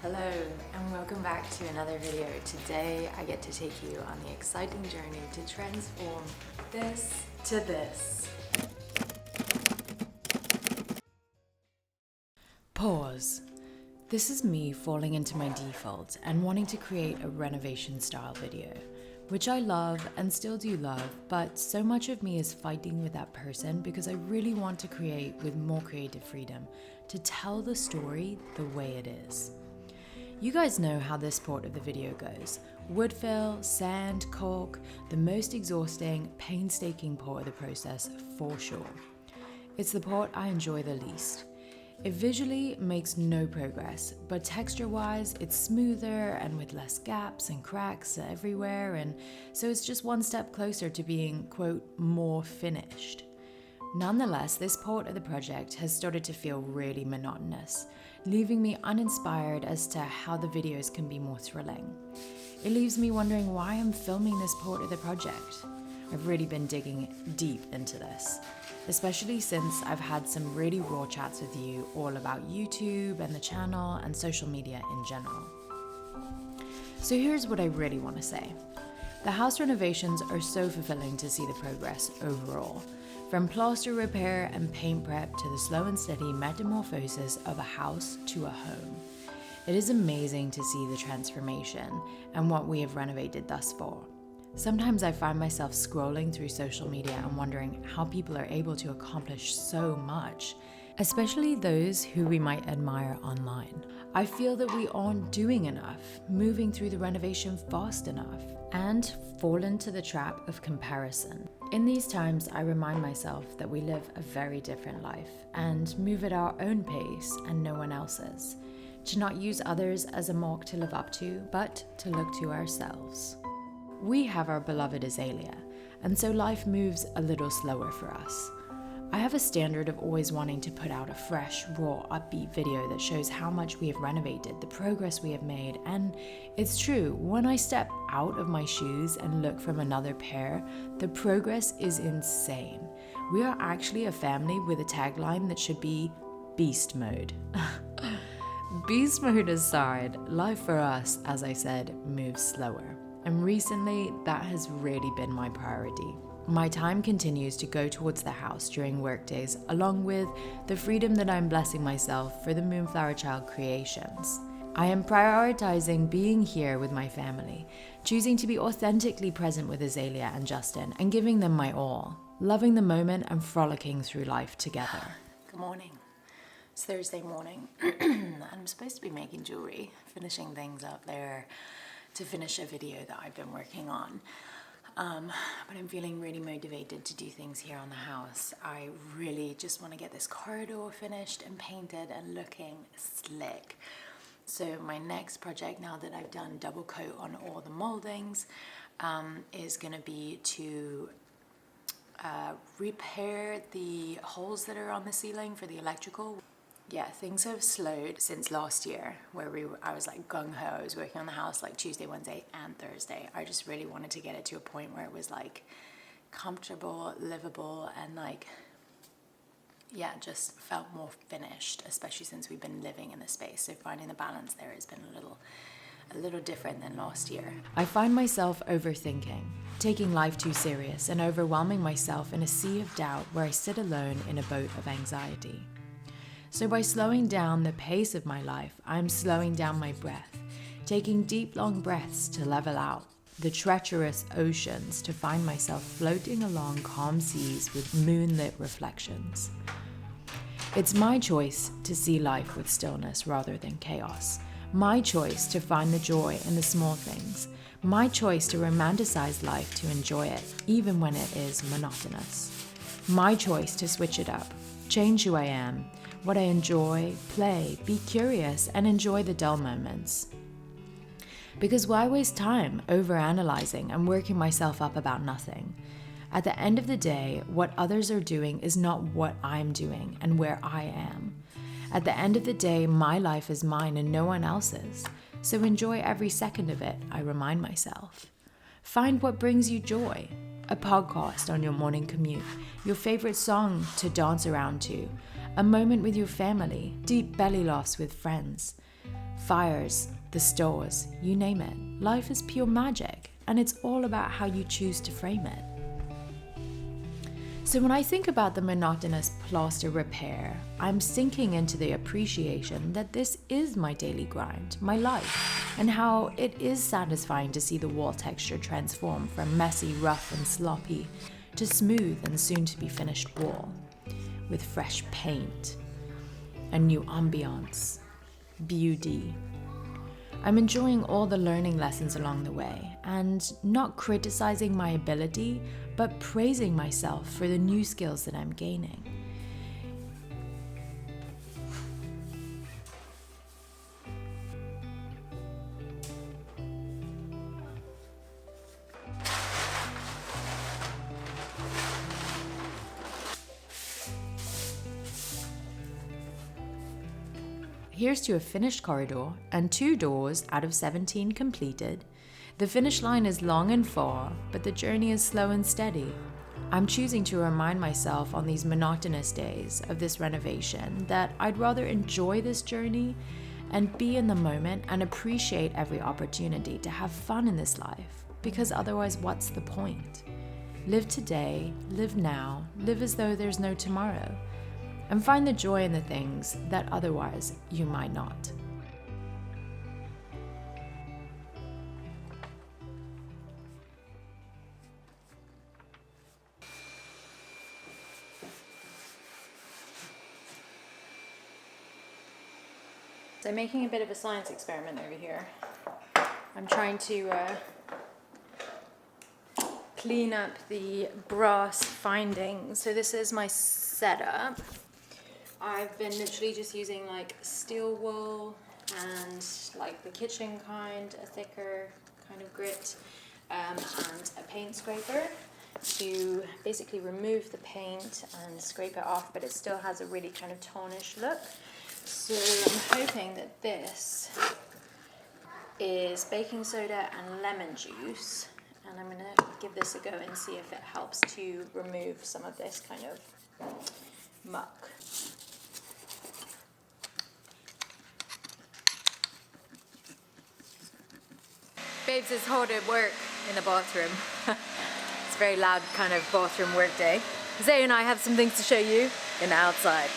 Hello and welcome back to another video. Today I get to take you on the exciting journey to transform this to this. Pause. This is me falling into my default and wanting to create a renovation style video, which I love and still do love, but so much of me is fighting with that person because I really want to create with more creative freedom to tell the story the way it is. You guys know how this part of the video goes. Wood fill, sand, caulk, the most exhausting, painstaking part of the process for sure. It's the part I enjoy the least. It visually makes no progress, but texture-wise, it's smoother and with less gaps and cracks everywhere, and so it's just one step closer to being, quote, more finished. Nonetheless, this part of the project has started to feel really monotonous, leaving me uninspired as to how the videos can be more thrilling. It leaves me wondering why I'm filming this part of the project. I've really been digging deep into this, especially since I've had some really raw chats with you all about YouTube and the channel and social media in general. So here's what I really want to say. The house renovations are so fulfilling to see the progress overall. From plaster repair and paint prep to the slow and steady metamorphosis of a house to a home. It is amazing to see the transformation and what we have renovated thus far. Sometimes I find myself scrolling through social media and wondering how people are able to accomplish so much, especially those who we might admire online. I feel that we aren't doing enough, moving through the renovation fast enough, and fall into the trap of comparison. In these times, I remind myself that we live a very different life and move at our own pace and no one else's. To not use others as a mark to live up to, but to look to ourselves. We have our beloved Azalea, and so life moves a little slower for us. I have a standard of always wanting to put out a fresh, raw, upbeat video that shows how much we have renovated, the progress we have made, and it's true, when I step out of my shoes and look from another pair, the progress is insane. We are actually a family with a tagline that should be Beast Mode. Beast Mode aside, life for us, as I said, moves slower. And recently, that has really been my priority. My time continues to go towards the house during work days, along with the freedom that I'm blessing myself for the Moonflower Child creations. I am prioritizing being here with my family, choosing to be authentically present with Azalea and Justin, and giving them my all, loving the moment and frolicking through life together. Good morning. It's Thursday morning, and I'm supposed to be making jewelry, finishing things up there to finish a video that I've been working on. But I'm feeling really motivated to do things here on the house. I really just want to get this corridor finished and painted and looking slick. So my next project, now that I've done double coat on all the moldings, is going to be to repair the holes that are on the ceiling for the electrical. Yeah, things have slowed since last year where I was like gung-ho. I was working on the house like Tuesday, Wednesday and Thursday. I just really wanted to get it to a point where it was like comfortable, livable, and like, yeah, just felt more finished, especially since we've been living in the space. So finding the balance there has been a little different than last year. I find myself overthinking, taking life too serious and overwhelming myself in a sea of doubt where I sit alone in a boat of anxiety. So by slowing down the pace of my life, I'm slowing down my breath, taking deep, long breaths to level out the treacherous oceans to find myself floating along calm seas with moonlit reflections. It's my choice to see life with stillness rather than chaos. My choice to find the joy in the small things. My choice to romanticize life to enjoy it, even when it is monotonous. My choice to switch it up, change who I am, what I enjoy, play, be curious, and enjoy the dull moments. Because why waste time overanalyzing and working myself up about nothing? At the end of the day, what others are doing is not what I'm doing and where I am. At the end of the day, my life is mine and no one else's. So enjoy every second of it, I remind myself. Find what brings you joy. A podcast on your morning commute, your favorite song to dance around to, a moment with your family, deep belly laughs with friends. Fires, the stores, you name it. Life is pure magic, and it's all about how you choose to frame it. So when I think about the monotonous plaster repair, I'm sinking into the appreciation that this is my daily grind, my life, and how it is satisfying to see the wall texture transform from messy, rough, and sloppy to smooth and soon to be finished wall, with fresh paint, a new ambiance, beauty. I'm enjoying all the learning lessons along the way and not criticizing my ability, but praising myself for the new skills that I'm gaining. Here's to a finished corridor and 2 doors out of 17 completed. The finish line is long and far, but the journey is slow and steady. I'm choosing to remind myself on these monotonous days of this renovation that I'd rather enjoy this journey and be in the moment and appreciate every opportunity to have fun in this life, because otherwise what's the point? Live today, live now, live as though there's no tomorrow, and find the joy in the things that otherwise you might not. So I'm making a bit of a science experiment over here. I'm trying to clean up the brass findings. So this is my setup. I've been literally just using like steel wool and like the kitchen kind, a thicker kind of grit, and a paint scraper to basically remove the paint and scrape it off, but it still has a really kind of tawnish look. So I'm hoping that this is baking soda and lemon juice, and I'm going to give this a go and see if it helps to remove some of this kind of muck. Babes is hard at work in the bathroom. It's a very loud kind of bathroom work day. Zay and I have some things to show you in the outside.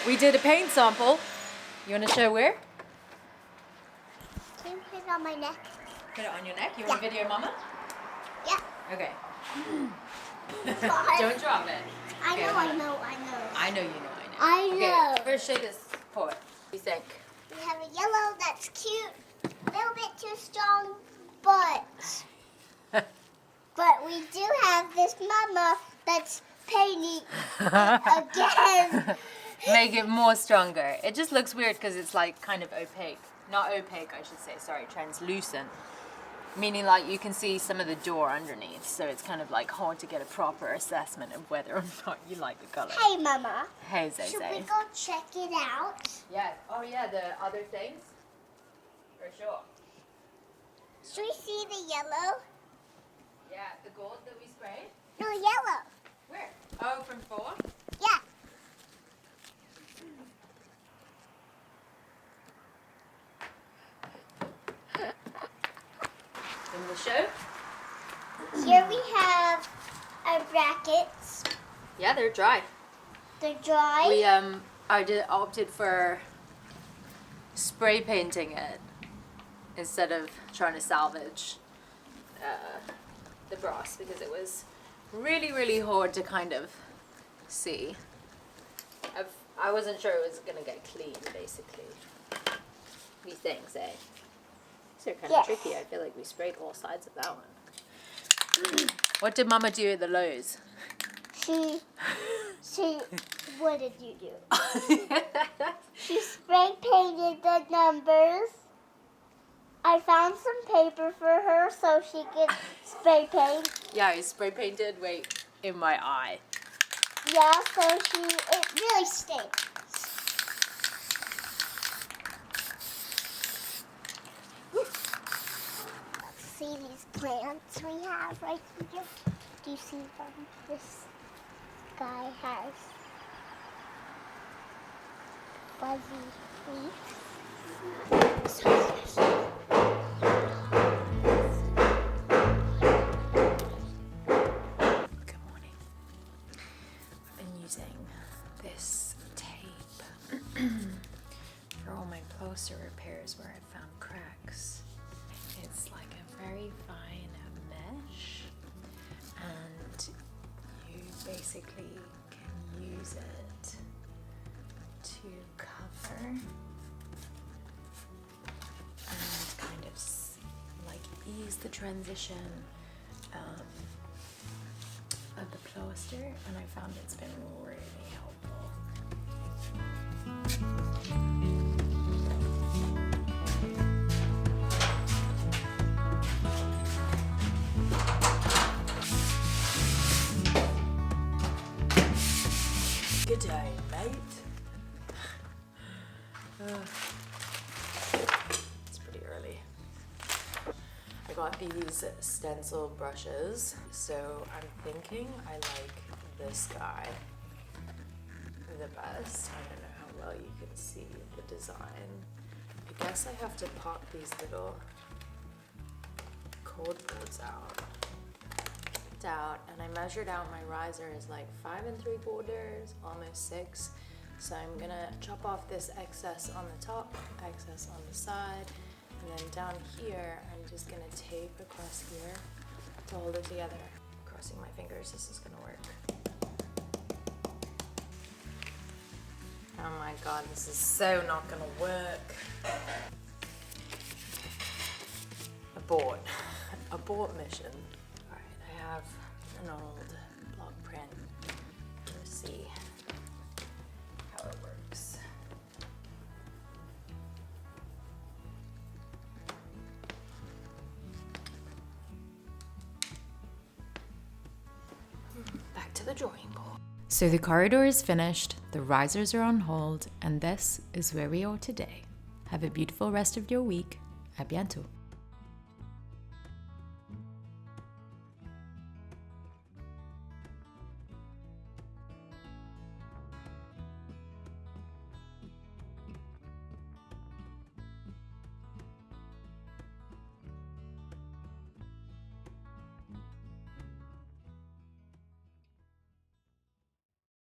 We did a paint sample. You want to show where? Can you put it on my neck? Put it on your neck? You want to video mama? Yeah. Okay. Sorry. Don't drop it. I Okay, know. I know you know. I know. Okay, first show this pot. What do you think? We have a yellow that's cute, a little bit too strong, but we do have this mama that's painting again. Make it more stronger. It just looks weird because it's like kind of opaque. Not opaque, I should say, sorry, translucent. Meaning like you can see some of the door underneath, so it's kind of like hard to get a proper assessment of whether or not you like the color. Hey mama. Hey Zay. Should we go check it out? Yeah. Oh yeah, the other things? For sure. Should we see the yellow? Yeah, the gold that we sprayed? No, yellow. Where? Oh, from 4? Yeah. In the show? Here we have our brackets. Yeah, they're dry. They're dry. We opted for spray painting it instead of trying to salvage the brass because it was really hard to kind of see. I wasn't sure it was gonna get clean, basically. These things, eh? These are kind of tricky. I feel like we sprayed all sides of that one. What did Mama do at the Lowe's? What did you do? She spray painted the numbers. I found some paper for her so she could spray paint. Yeah, I spray painted, wait, in my eye. Yeah, so it really stinks. Let's see these plants we have right here. Do you see them? This guy has fuzzy leaves. Good morning. I've been using this tape for all my plaster repairs where I found cracks. It's like a very fine mesh, and you basically can use it to cover and kind of like ease the transition of the plaster, and I found it's been really helpful. Good day, mate. It's pretty early. I got these stencil brushes, so I'm thinking I like this guy the best. I don't know how well you can see the design. I guess I have to pop these little cord boards out, and I measured out my riser is like 5 3/4, almost 6. So I'm gonna chop off this excess on the top, excess on the side, and then down here I'm just gonna tape across here to hold it together. Crossing my fingers this is gonna work. Oh my god, this is so not gonna work. Abort mission. Alright, I have an old block print to see how it works. Back to the drawing board. So the corridor is finished, the risers are on hold, and this is where we are today. Have a beautiful rest of your week. À bientôt.